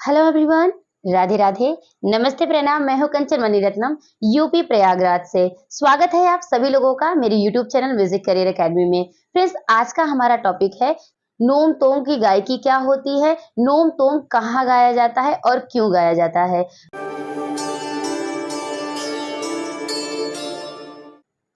Hello everyone, Radhe Radhe, नमस्ते, प्रणाम। मैं हूं कंचन मणिरत्नम, यूपी प्रयागराज से। स्वागत है आप सभी लोगों का मेरे YouTube channel music career academy में। फ्रेंड्स, आज का हमारा टॉपिक है नोम तोम की गायकी क्या होती है, नोम तोम कहाँ गाया जाता है और क्यों गाया जाता है।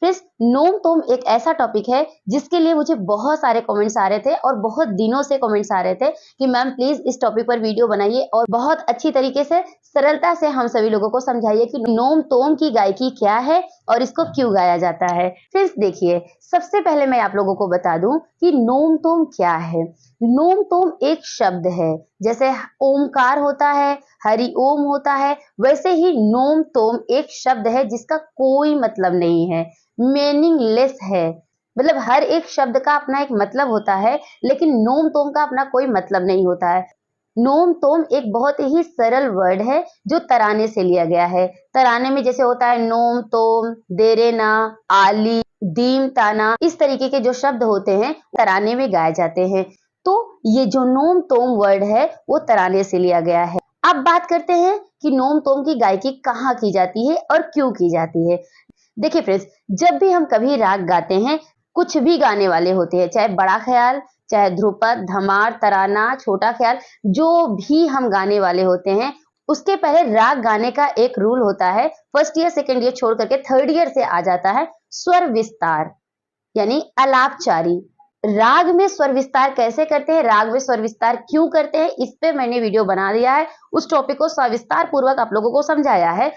फ्रेंड्स, नोम तोम एक ऐसा टॉपिक है जिसके लिए मुझे बहुत सारे कमेंट्स आ रहे थे और बहुत दिनों से कमेंट्स आ रहे थे कि मैम प्लीज इस टॉपिक पर वीडियो बनाइए और बहुत अच्छी तरीके से सरलता से हम सभी लोगों को समझाइए कि नोम तोम की गायकी क्या है और इसको क्यों गाया जाता है। फ्रेंड्स देखिए, सबसे पहले मैं आप लोगों को बता दूं कि नोम तोम क्या है। नोम तोम एक शब्द है, जैसे ओमकार होता है, हरि ओम होता है, वैसे ही नोम तोम एक शब्द है जिसका कोई मतलब नहीं है, मीनिंगलेस है। मतलब हर एक शब्द का अपना एक मतलब होता है, लेकिन नोम तोम का अपना कोई मतलब नहीं होता है। नोम तोम एक बहुत ही सरल वर्ड है जो तराने से लिया गया है। तराने में जैसे होता है नोम तोम, देरेना, आली, दीम ताना, इस तरीके के जो शब्द होते हैं तराने में गाए जाते हैं। तो ये जो नोम तोम वर्ड है वो तराने से लिया गया है। अब बात करते हैं कि नोम तोम की गायकी कहाँ की जाती है और क्यों की जाती है। देखिए फ्रेंड्स, जब भी हम कभी राग गाते हैं, कुछ भी गाने वाले होते हैं, चाहे बड़ा ख्याल, चाहे ध्रुपद, धमार, तराना, छोटा ख्याल, जो भी हम गाने वाले होते हैं, उसके पहले राग गाने का एक रूल होता है। फर्स्ट ईयर सेकंड ईयर छोड़ करके थर्ड ईयर से आ जाता है स्वर विस्तार, यानी अलापचारी। राग में स्वर विस्तार कैसे करते हैं, राग में स्वर विस्तार क्यों करते हैं, इस पे मैंने वीडियो बना दिया है। उस टॉपिक को सविस्तार पूर्वक आप लोगों को समझाया है।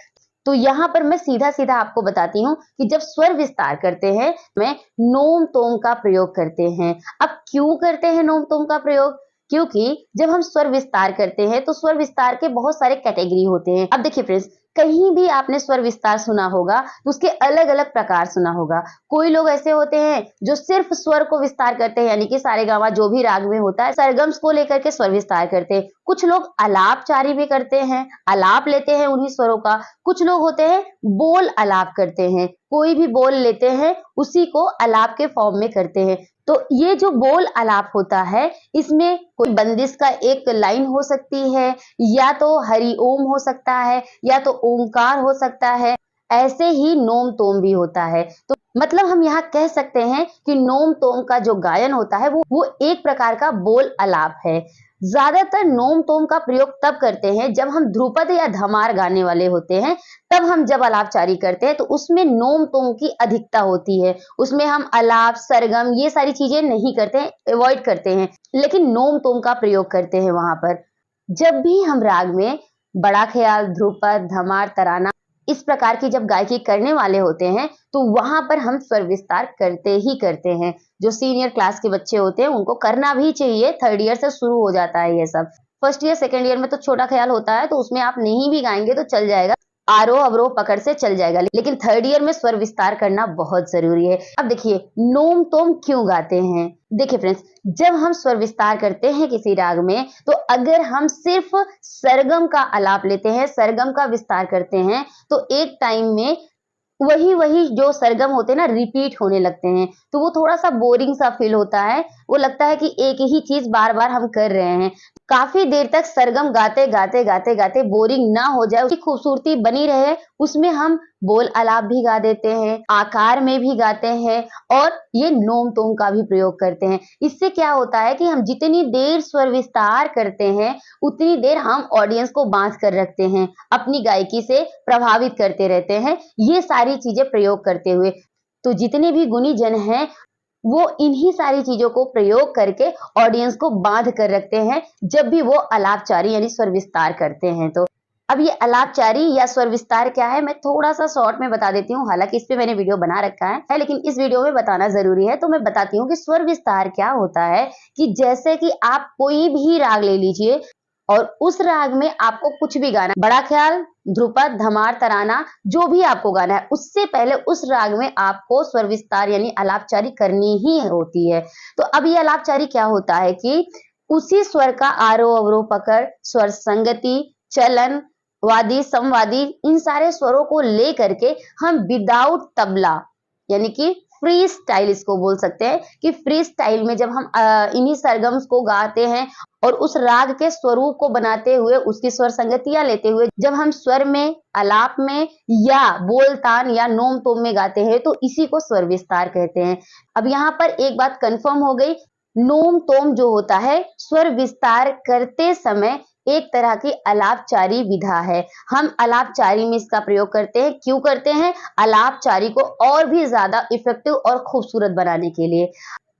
तो यहाँ पर मैं सीधा सीधा आपको बताती हूँ कि जब स्वर विस्तार करते हैं मैं नोम तोम का प्रयोग करते हैं। अब क्यों करते हैं नोम तोम का प्रयोग? क्योंकि जब हम स्वर विस्तार करते हैं तो स्वर विस्तार के बहुत सारे कैटेगरी होते हैं। अब देखिए फ्रेंड्स, कहीं भी आपने स्वर विस्तार सुना होगा तो उसके अलग अलग प्रकार सुना होगा। कोई लोग ऐसे होते हैं जो सिर्फ स्वर को विस्तार करते हैं, यानी कि सारेगामा जो भी राग में होता है सरगम्स को लेकर के स्वर विस्तार करते हैं। कुछ लोग अलापचारी भी करते हैं, अलाप लेते हैं उन्हीं स्वरों का। कुछ लोग होते हैं बोल अलाप करते हैं, कोई भी बोल लेते हैं उसी को अलाप के फॉर्म में करते हैं। तो ये जो बोल अलाप होता है, इसमें कोई बंदिश का एक लाइन हो सकती है, या तो हरि ओम हो सकता है, या तो ओंकार हो सकता है। ऐसे ही नोम तोम भी होता है। तो मतलब हम यहाँ कह सकते हैं कि नोम तोम का जो गायन होता है वो एक प्रकार का बोल अलाप है। ज्यादातर नोम तोम का प्रयोग तब करते हैं जब हम ध्रुपद या धमार गाने वाले होते हैं, तब हम जब अलापचारी करते हैं तो उसमें नोम तोम की अधिकता होती है। उसमें हम अलाप, सरगम, ये सारी चीजें नहीं करते हैं, अवॉइड करते हैं, लेकिन नोम तोम का प्रयोग करते हैं वहां पर। जब भी हम राग में बड़ा ख्याल, ध्रुपद, धमार, तराना, इस प्रकार की जब गायकी करने वाले होते हैं तो वहां पर हम स्वर विस्तार करते ही करते हैं। जो सीनियर क्लास के बच्चे होते हैं उनको करना भी चाहिए, थर्ड ईयर से शुरू हो जाता है ये सब। फर्स्ट ईयर सेकंड ईयर में तो छोटा ख्याल होता है, तो उसमें आप नहीं भी गाएंगे तो चल जाएगा, आरोह अवरोह पकड़ से चल जाएगा, लेकिन थर्ड ईयर में स्वर विस्तार करना बहुत जरूरी है। अब देखिए नोम तोम क्यों गाते हैं। देखिए फ्रेंड्स, जब हम स्वर विस्तार करते हैं किसी राग में, तो अगर हम सिर्फ सरगम का आलाप लेते हैं, सरगम का विस्तार करते हैं, तो एक टाइम में वही वही जो सरगम होते हैं ना रिपीट होने लगते हैं, तो वो थोड़ा सा बोरिंग सा फील होता है। वो लगता है कि एक ही चीज बार बार हम कर रहे हैं। काफी देर तक सरगम गाते गाते गाते गाते बोरिंग ना हो जाए, उसकी खूबसूरती बनी रहे, उसमें हम बोल अलाप भी गा देते हैं, आकार में भी गाते हैं और ये नोम तोम का भी प्रयोग करते हैं। इससे क्या होता है कि हम जितनी देर स्वर विस्तार करते हैं उतनी देर हम ऑडियंस को बांध कर रखते हैं, अपनी गायकी से प्रभावित करते रहते हैं, ये सारी चीजें प्रयोग करते हुए। तो जितने भी गुणी जन हैं वो इन्हीं सारी चीजों को प्रयोग करके ऑडियंस को बांध कर रखते हैं जब भी वो अलापचारी यानी स्वर विस्तार करते हैं। तो अब ये अलापचारी या स्वर विस्तार क्या है, मैं थोड़ा सा शॉर्ट में बता देती हूँ। हालांकि इस पे मैंने वीडियो बना रखा है, लेकिन इस वीडियो में बताना जरूरी है, तो मैं बताती हूँ कि स्वर विस्तार क्या होता है। कि जैसे कि आप कोई भी राग ले लीजिए और उस राग में आपको कुछ भी गाना, बड़ा ख्याल, ध्रुपद, धमार, तराना, जो भी आपको गाना है, उससे पहले उस राग में आपको स्वर विस्तार यानी अलापचारी करनी ही होती है। तो अब ये अलापचारी क्या होता है कि उसी स्वर का आरोह अवरोह पकड़, स्वर संगति, चलन, वादी, समवादी, इन सारे स्वरों को ले करके हम विदाउट तबला यानी कि फ्री स्टाइल इसको बोल सकते हैं कि फ्री स्टाइल में जब हम इन्हीं सरगम्स को गाते हैं और उस राग के स्वरूप को बनाते हुए उसकी स्वर संगतियां लेते हुए जब हम स्वर में, आलाप में या बोलतान या नोम तोम में गाते हैं तो इसी को स्वर विस्तार कहते हैं। अब यहाँ पर एक बात कंफर्म हो गई, नोम तोम जो होता है स्वर विस्तार करते समय एक तरह की अलापचारी विधा है। हम अलापचारी में इसका प्रयोग करते हैं। क्यों करते हैं? अलापचारी को और भी ज्यादा इफेक्टिव और खूबसूरत बनाने के लिए।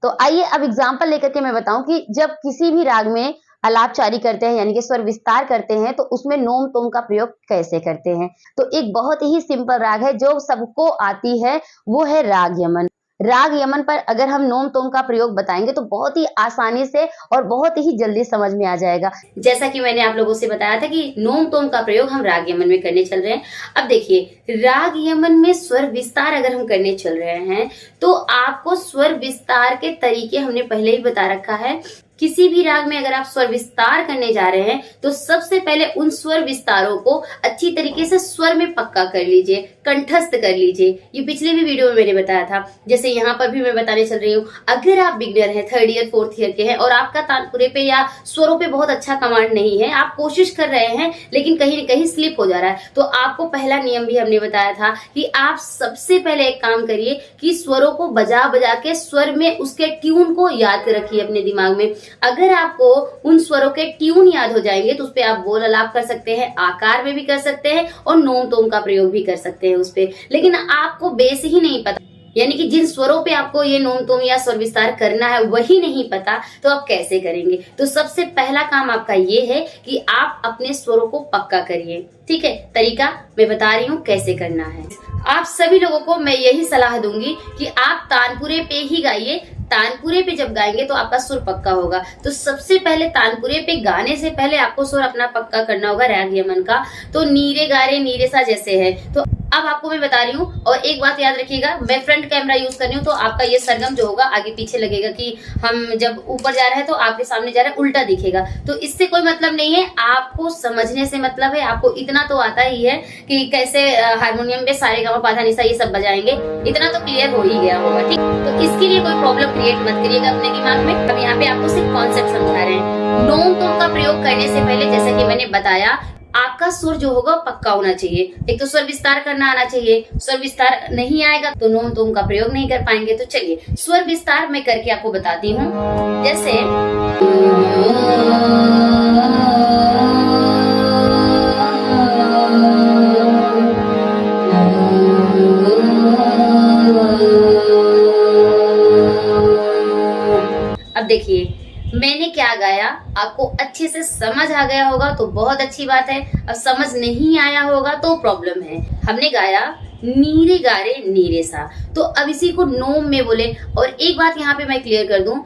तो आइए अब एग्जांपल लेकर के मैं बताऊं कि जब किसी भी राग में अलापचारी करते हैं यानी कि स्वर विस्तार करते हैं तो उसमें नोम तोम का प्रयोग कैसे करते हैं। तो एक बहुत ही सिंपल राग है जो सबको आती है, वो है राग यमन। राग यमन पर अगर हम नोम तोम का प्रयोग बताएंगे तो बहुत ही आसानी से और बहुत ही जल्दी समझ में आ जाएगा। जैसा कि मैंने आप लोगों से बताया था कि नोम तोम का प्रयोग हम राग यमन में करने चल रहे हैं। अब देखिए, राग यमन में स्वर विस्तार अगर हम करने चल रहे हैं तो आपको स्वर विस्तार के तरीके हमने पहले ही बता रखा है। किसी भी राग में अगर आप स्वर विस्तार करने जा रहे हैं तो सबसे पहले उन स्वर विस्तारों को अच्छी तरीके से स्वर में पक्का कर लीजिए, कंठस्थ कर लीजिए। ये पिछले भी वीडियो में मैंने बताया था। जैसे यहाँ पर भी मैं बताने चल रही हूँ, अगर आप बिगनर हैं, 3rd ईयर 4th ईयर के हैं और आपका तानपुरे पे या स्वरों पे बहुत अच्छा कमांड नहीं है, आप कोशिश कर रहे हैं लेकिन कहीं न कहीं स्लिप हो जा रहा है, तो आपको पहला नियम भी हमने बताया था कि आप सबसे पहले एक काम करिए कि स्वरों को बजा बजा के स्वर में उसके ट्यून को याद रखिए अपने दिमाग में। अगर आपको उन स्वरों के ट्यून याद हो जाएंगे तो उस पे आप बोल आलाप कर सकते हैं, आकार में भी कर सकते हैं और नोम तोम का प्रयोग भी कर सकते हैं उस पे। लेकिन आपको बेस ही नहीं पता, यानी कि जिन स्वरों पे आपको ये नोम तोम या स्वर विस्तार करना है वही नहीं पता, तो आप कैसे करेंगे। तो सबसे पहला काम आपका ये है कि आप अपने स्वरों को पक्का करिए। ठीक है, तरीका मैं बता रही हूँ कैसे करना है। आप सभी लोगों को मैं यही सलाह दूंगी कि आप तानपुरे पे ही गाइए। तानपुरे पे जब गाएंगे तो आपका सुर पक्का होगा। तो सबसे पहले तानपुरे पे गाने से पहले आपको सुर अपना पक्का करना होगा राग यमन का। तो नीरे गारे नीरे सा जैसे है, तो अब आपको मैं बता रही हूँ। और एक बात याद रखिएगा, मैं फ्रंट कैमरा यूज कर रही हूँ तो आपका ये सरगम जो होगा आगे पीछे लगेगा कि हम जब ऊपर जा रहे हैं तो आपके सामने जा रहे हैं, उल्टा दिखेगा। तो इससे कोई मतलब नहीं है, आपको समझने से मतलब है। आपको इतना तो आता ही है कि कैसे हारमोनियम पे सारे गामा पाधा निसा ये सब बजाएंगे, इतना तो क्लियर हो ही गया होगा। ठीक, तो इसके लिए कोई प्रॉब्लम क्रिएट मत करिएगा अपने दिमाग में। अब यहाँ पे आपको सिर्फ कॉन्सेप्ट समझा रहे हैं। नोम तोम का प्रयोग करने से पहले जैसे कि मैंने बताया, आपका सुर जो होगा पक्का होना चाहिए। एक तो स्वर विस्तार करना आना चाहिए। स्वर विस्तार नहीं आएगा तो नोम तोम का प्रयोग नहीं कर पाएंगे। तो चलिए स्वर विस्तार मैं करके आपको बताती हूँ। जैसे अब देखिए मैंने क्या गाया, आपको अच्छे से समझ आ गया होगा तो बहुत अच्छी बात है। अब समझ नहीं आया होगा तो प्रॉब्लम है। हमने गाया नीरे गारे नीरे सा, तो अब इसी को नोम में बोले। और एक बात यहाँ पे मैं क्लियर कर दूं,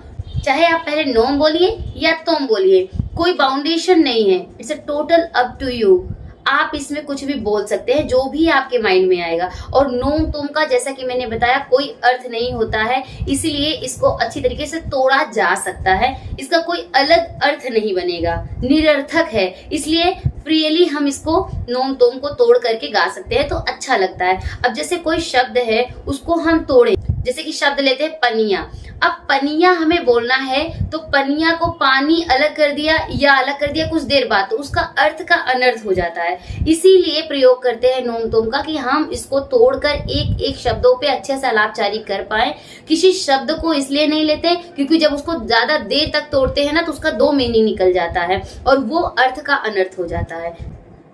चाहे आप पहले नोम बोलिए या तोम बोलिए, कोई बाउंडेशन नहीं है। It's a total up to you. आप इसमें कुछ भी बोल सकते हैं, जो भी आपके माइंड में आएगा। और नोम तोम का जैसा कि मैंने बताया कोई अर्थ नहीं होता है, इसीलिए इसको अच्छी तरीके से तोड़ा जा सकता है। इसका कोई अलग अर्थ नहीं बनेगा, निरर्थक है, इसलिए फ्रीली हम इसको नोम तोम को तोड़ करके गा सकते हैं तो अच्छा लगता है। अब जैसे कोई शब्द है उसको हम तोड़े, जैसे कि शब्द लेते हैं पनिया। अब पनिया हमें बोलना है तो पनिया को पानी अलग कर दिया या अलग कर दिया कुछ देर बाद, तो उसका अर्थ का अनर्थ हो जाता है। इसीलिए प्रयोग करते हैं नोम तोम का कि हम इसको तोड़कर एक एक शब्दों पे अच्छे से अलापचारी कर पाए। किसी शब्द को इसलिए नहीं लेते क्योंकि जब उसको ज्यादा देर तक तोड़ते हैं ना तो उसका 2 मीनिंग निकल जाता है और वो अर्थ का अनर्थ हो जाता है।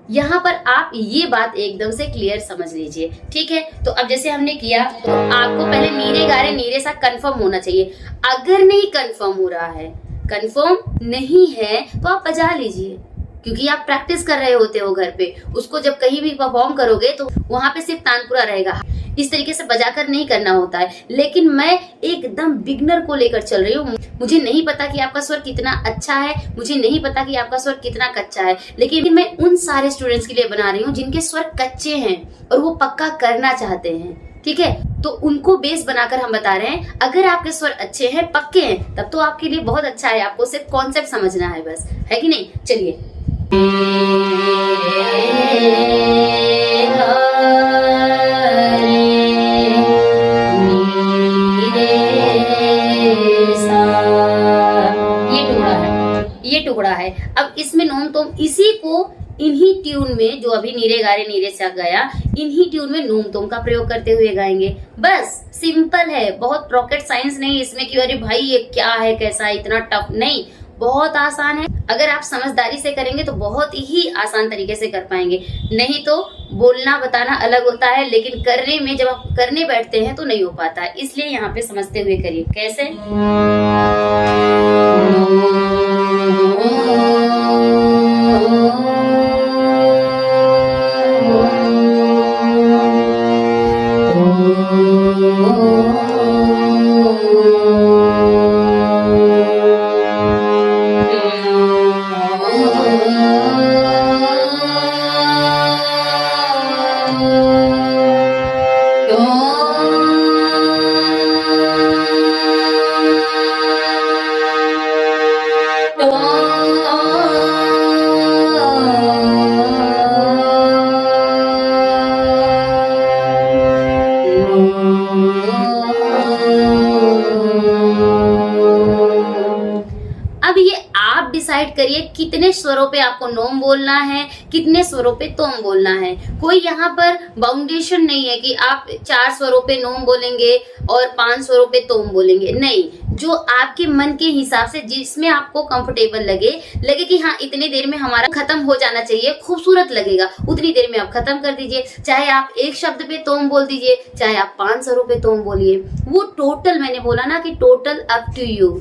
यहाँ पर आप ये बात एकदम से क्लियर समझ लीजिए। ठीक है, तो अब जैसे हमने किया तो आपको पहले नीरे गारे नीरे सा कंफर्म होना चाहिए। अगर नहीं कंफर्म हो रहा है, कंफर्म नहीं है तो आप बजा लीजिए, क्योंकि आप प्रैक्टिस कर रहे होते हो घर पे। उसको जब कहीं भी परफॉर्म करोगे तो वहां पे सिर्फ तानपुरा रहेगा। इस तरीके से बजाकर नहीं करना होता है। लेकिन मैं एकदम बिगनर को लेकर चल रही हूँ। मुझे नहीं पता कि आपका स्वर कितना अच्छा है, मुझे नहीं पता कि आपका स्वर कितना कच्चा है, लेकिन मैं उन सारे स्टूडेंट्स के लिए बना रही हूँ जिनके स्वर कच्चे हैं और वो पक्का करना चाहते हैं। ठीक है, तो उनको बेस बनाकर हम बता रहे हैं। अगर आपके स्वर अच्छे हैं, पक्के हैं, तब तो आपके लिए बहुत अच्छा है। आपको सिर्फ कॉन्सेप्ट समझना है बस, है कि नहीं। चलिए तो इसी को इन्हीं ट्यून में, जो अभी नीरे गारे नीरे सा गया, इन्हीं ट्यून में नोम तोम का प्रयोग करते हुए गाएंगे। बस सिंपल है, बहुत रॉकेट साइंस नहीं इसमें कि अरे भाई ये क्या है, कैसा है, इतना टफ नहीं, बहुत आसान है। अगर आप समझदारी से करेंगे तो बहुत ही आसान तरीके से कर पाएंगे। नहीं तो बोलना बताना अलग होता है, लेकिन करने में जब आप करने बैठते हैं तो नहीं हो पाता है। इसलिए यहाँ पे समझते हुए करिए। कैसे? अब ये आप डिसाइड करिए कितने स्वरों पे आपको नोम बोलना है, कितने स्वरों पे तोम बोलना है। कोई यहाँ पर बाउंडेशन नहीं है कि आप 4 स्वरों पे नोम बोलेंगे और 5 स्वरों पे तोम बोलेंगे। नहीं, जो आपके मन के हिसाब से, जिसमें आपको कंफर्टेबल लगे कि हाँ इतनी देर में हमारा खत्म हो जाना चाहिए, खूबसूरत लगेगा, उतनी देर में आप खत्म कर दीजिए। चाहे आप एक शब्द पे तोम बोल दीजिए, चाहे आप 5 स्वरों पे तोम बोलिए। वो टोटल, मैंने बोला ना कि टोटल अप टू यू,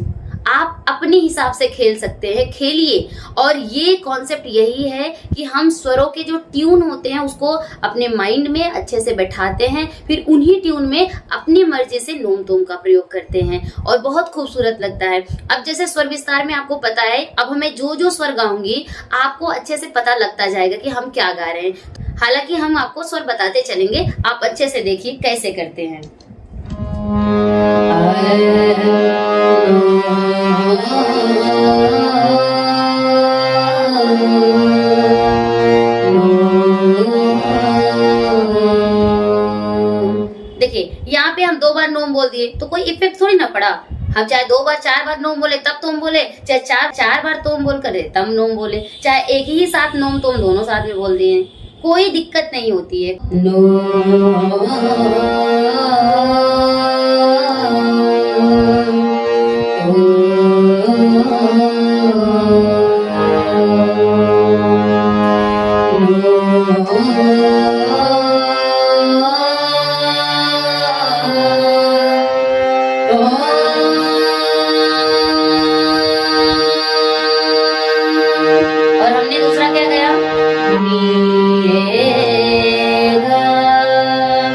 आप अपने हिसाब से खेल सकते हैं, खेलिए। और ये कॉन्सेप्ट यही है कि हम स्वरों के जो ट्यून होते हैं उसको अपने माइंड में अच्छे से बैठाते हैं, फिर उन्हीं ट्यून में अपनी मर्जी से नोम तोम का प्रयोग करते हैं और बहुत खूबसूरत लगता है। अब जैसे स्वर विस्तार में आपको पता है, अब मैं जो जो स्वर गाऊंगी आपको अच्छे से पता लगता जाएगा कि हम क्या गा रहे हैं। हालांकि हम आपको स्वर बताते चलेंगे, आप अच्छे से देखिए कैसे करते हैं। देखिए यहाँ पे हम 2 बार नोम बोल दिए तो कोई इफेक्ट थोड़ी ना पड़ा। हम चाहे 2 बार 4 बार नोम बोले तब तोम बोले, चाहे 4 बार तोम बोल करे तब नोम बोले, चाहे एक ही साथ नोम तोम दोनों साथ में बोल दिए, कोई दिक्कत नहीं होती है। और हमने दूसरा क्या गया? नी रे गा मा पा।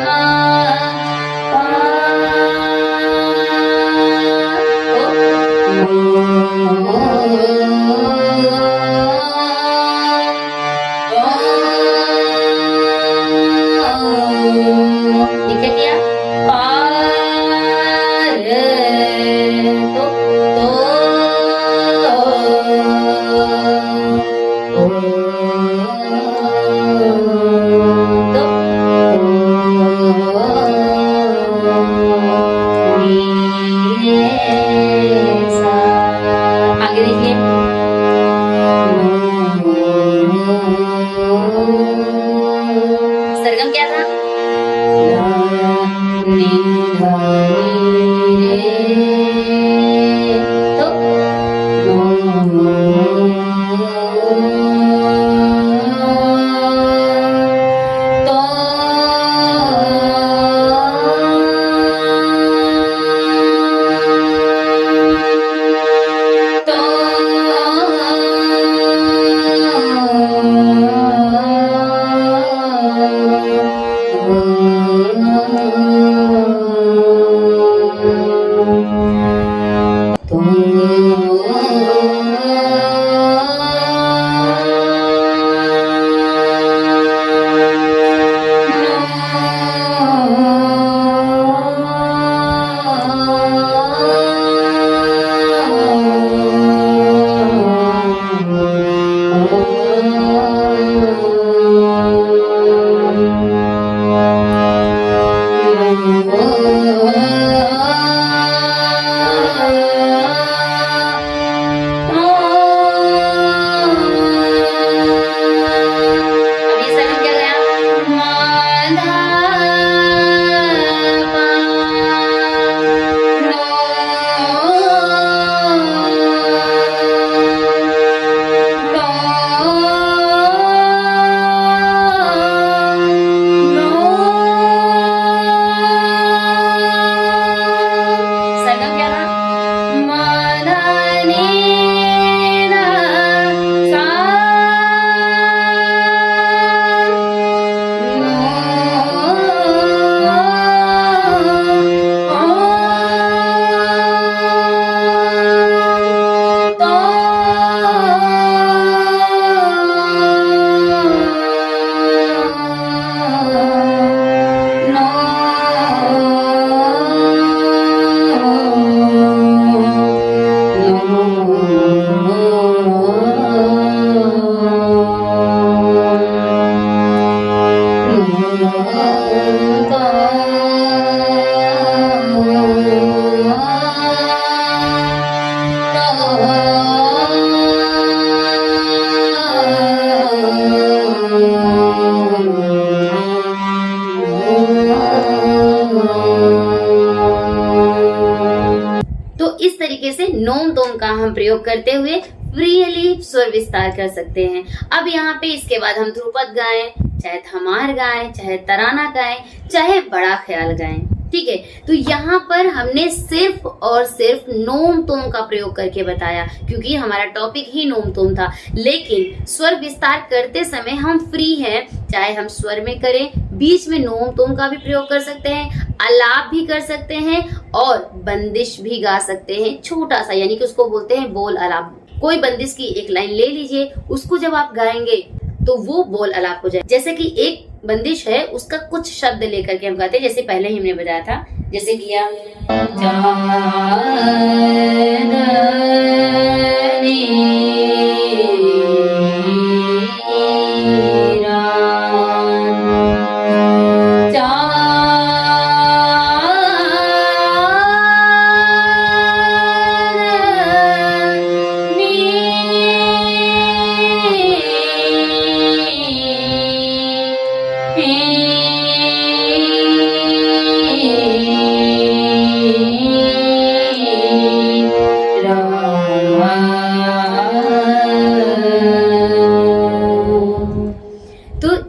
तोम का हम प्रयोग करते हुए फ्रीली स्वर विस्तार कर सकते हैं। अब यहाँ पे इसके बाद हम ध्रुपद गाएं, चाहे धमार गाएं, चाहे तराना गाएं, चाहे बड़ा ख्याल गाएं, ठीक है। तो यहाँ पर हमने सिर्फ और सिर्फ नोम तोम का प्रयोग करके बताया, क्योंकि हमारा टॉपिक ही नोम तोम था। लेकिन स्वर विस्तार करते समय हम फ्री हैं, चाहे हम स्वर में करें, बीच में नोम तोम का भी प्रयोग कर सकते हैं, आलाप भी कर सकते हैं और बंदिश भी गा सकते हैं, छोटा सा, यानी कि उसको बोलते हैं बोल आलाप। कोई बंदिश की एक लाइन ले लीजिए, उसको जब आप गाएंगे तो वो बोल आलाप हो जाए। जैसे कि एक बंदिश है, उसका कुछ शब्द लेकर के हम गाते हैं, जैसे पहले ही हमने बताया था, जैसे किया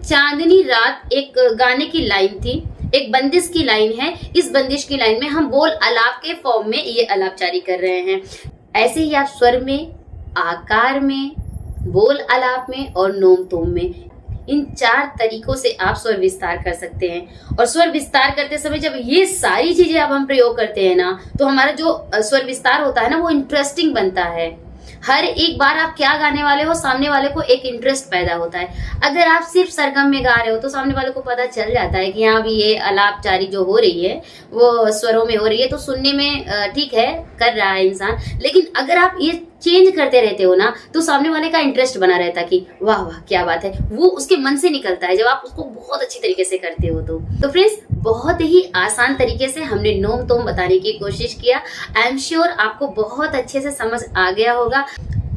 चांदनी रात एक गाने की लाइन थी, एक बंदिश की लाइन है। इस बंदिश की लाइन में हम बोल आलाप के फॉर्म में ये आलाप जारी कर रहे हैं। ऐसे ही आप स्वर में, आकार में, बोल आलाप में और नोम तोम में, इन 4 तरीकों से आप स्वर विस्तार कर सकते हैं। और स्वर विस्तार करते समय जब ये सारी चीजें अब हम प्रयोग करते हैं ना, तो हमारा जो स्वर विस्तार होता है ना, वो इंटरेस्टिंग बनता है। हर एक बार आप क्या गाने वाले हो, सामने वाले को एक इंटरेस्ट पैदा होता है। अगर आप सिर्फ सरगम में गा रहे हो तो सामने वाले को पता चल जाता है कि हाँ भी ये आलाप जारी जो हो रही है वो स्वरों में हो रही है, तो सुनने में ठीक है, कर रहा है इंसान। लेकिन अगर आप ये चेंज करते रहते हो ना, तो सामने वाले का इंटरेस्ट बना रहता है कि वाह वाह क्या बात है, वो उसके मन से निकलता है जब आप उसको बहुत अच्छी तरीके से करते हो। तो फ्रेंड्स, बहुत ही आसान तरीके से हमने नोम तोम बताने की कोशिश किया। आई एम श्योर आपको बहुत अच्छे से समझ आ गया होगा।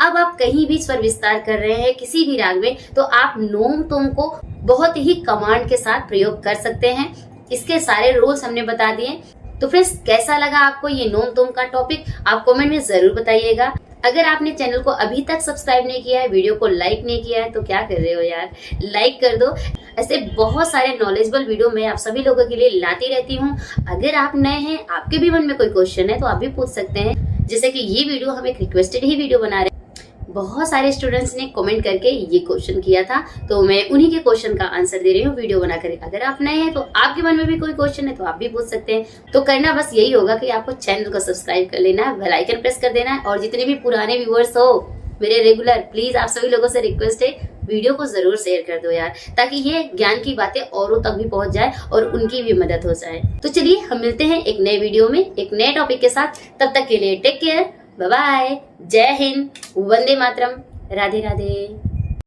अब आप कहीं भी स्वर विस्तार कर रहे हैं किसी भी राग में, तो आप नोम तोम को बहुत ही कमांड के साथ प्रयोग कर सकते हैं। इसके सारे रूल्स हमने बता दिए। तो फ्रेंड्स, कैसा लगा आपको ये नोम तोम का टॉपिक, आप कमेंट में जरूर बताइएगा। अगर आपने चैनल को अभी तक सब्सक्राइब नहीं किया है, वीडियो को लाइक नहीं किया है, तो क्या कर रहे हो यार, लाइक कर दो। ऐसे बहुत सारे नॉलेजेबल वीडियो मैं आप सभी लोगों के लिए लाती रहती हूँ। अगर आप नए हैं, आपके भी मन में कोई क्वेश्चन है, तो आप भी पूछ सकते हैं। जैसे कि ये वीडियो हम एक रिक्वेस्टेड ही वीडियो बना रहे हैं। बहुत सारे स्टूडेंट्स ने कमेंट करके ये क्वेश्चन किया था, तो मैं उन्हीं के क्वेश्चन का आंसर दे रही हूँ वीडियो बनाकर। अगर आप नए हैं तो आपके मन में भी कोई क्वेश्चन है तो आप भी पूछ सकते हैं। तो करना बस यही होगा कि आपको चैनल को सब्सक्राइब कर लेना है, बेल आइकन प्रेस कर देना है, और जितने भी पुराने व्यूअर्स हो मेरे रेगुलर, प्लीज आप सभी लोगों से रिक्वेस्ट है, वीडियो को जरूर शेयर कर दो यार, ताकि ये ज्ञान की बातें औरों तक भी पहुंच जाए और उनकी भी मदद हो जाए। तो चलिए हम मिलते हैं एक नए वीडियो में एक नए टॉपिक के साथ। तब तक के लिए टेक केयर, बाय बाय, जय हिंद, वंदे मातरम, राधे राधे।